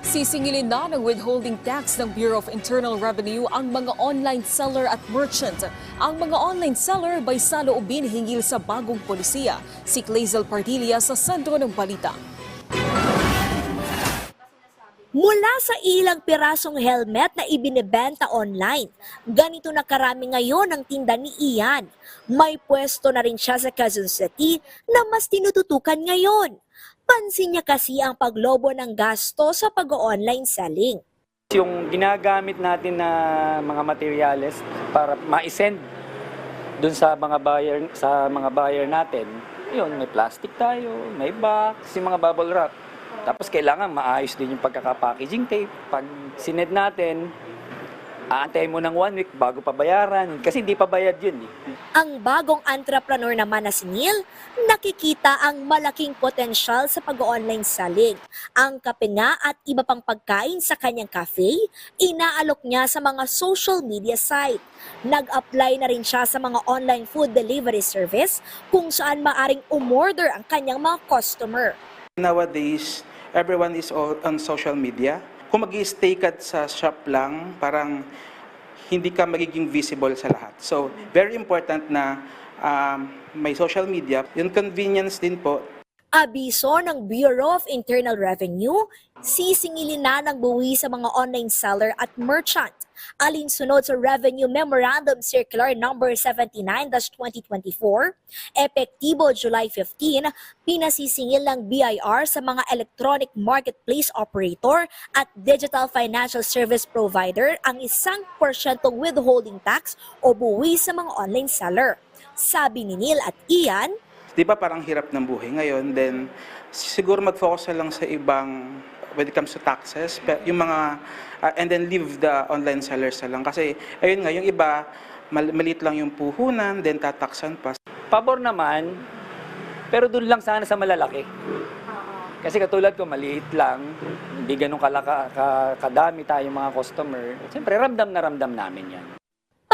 Sisingilin na ng withholding tax ng Bureau of Internal Revenue ang mga online seller at merchant. Ang mga online seller bay saloobin hinggil sa bagong polisiya. Si Clazel Pardilla sa sentro ng balita. Mula sa ilang pirasong helmet na ibinebenta online, ganito na karami ngayon ang tinda ni Ian. May pwesto na rin siya sa Quezon City na mas tinututukan ngayon. Pansin niya kasi ang paglobo ng gasto sa pag-online selling. Yung ginagamit natin na mga materyales para ma-send dun sa mga buyer natin, yun, may plastic tayo, may box, yung mga bubble wrap. Tapos kailangan maayos din yung pagkaka-packaging tape. Pag sined natin, aantayin mo ng 1 week bago pabayaran. Kasi hindi pa bayad yun. Ang bagong entrepreneur naman na si Neil, nakikita ang malaking potensyal sa pag-online selling. Ang kape nga at iba pang pagkain sa kanyang cafe, inaalok niya sa mga social media site. Nag-apply na rin siya sa mga online food delivery service kung saan maaring umorder ang kanyang mga customer. Nowadays, everyone is on social media. Kung mag-i-stay ka sa shop lang, parang hindi ka magiging visible sa lahat. So, very important na may social media. Yung convenience din po. Abiso ng Bureau of Internal Revenue, sisingilin na ng buwis sa mga online seller at merchant. Alinsunod sa Revenue Memorandum Circular No. 79-2024, epektibo July 15, pinasisingil ng BIR sa mga electronic marketplace operator at digital financial service provider ang 1% withholding tax o buwis sa mga online seller. Sabi ni Neil at Ian, Di ba parang hirap ng buhay ngayon? Then, siguro mag-focus na lang sa ibang, when it comes to taxes, yung mga, and then leave the online sellers na lang. Kasi, ayun nga, yung iba, maliit lang yung puhunan, then tataksan pa. Pabor naman, pero dun lang sana sa malalaki. Kasi katulad ko, maliit lang, hindi ganun kadami tayong mga customer. Siyempre, ramdam na ramdam namin yan.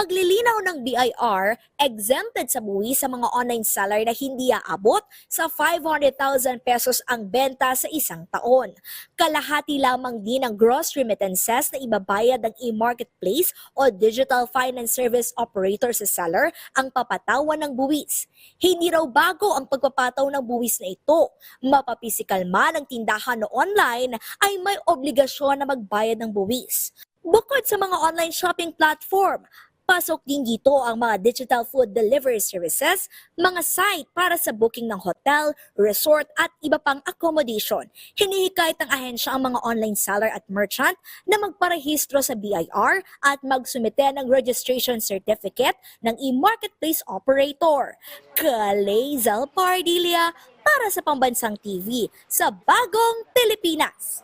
paglilinaw ng BIR, exempted sa buwis sa mga online seller na hindi aabot sa 500,000 pesos ang benta sa isang taon. Kalahati lamang din ang gross remittances na ibabayad ng e-marketplace o digital finance service operator sa seller ang papatawan ng buwis. Hindi raw bago ang pagpapataw ng buwis na ito. Mapapisikal man ang tindahan o online ay may obligasyon na magbayad ng buwis. Bukod sa mga online shopping platform, pasok din dito ang mga digital food delivery services, mga site para sa booking ng hotel, resort at iba pang accommodation. Hinihikayat ng ahensya ang mga online seller at merchant na magparehistro sa BIR at magsumite ng registration certificate ng e-marketplace operator. Clazel Pardilla para sa Pambansang TV sa Bagong Pilipinas.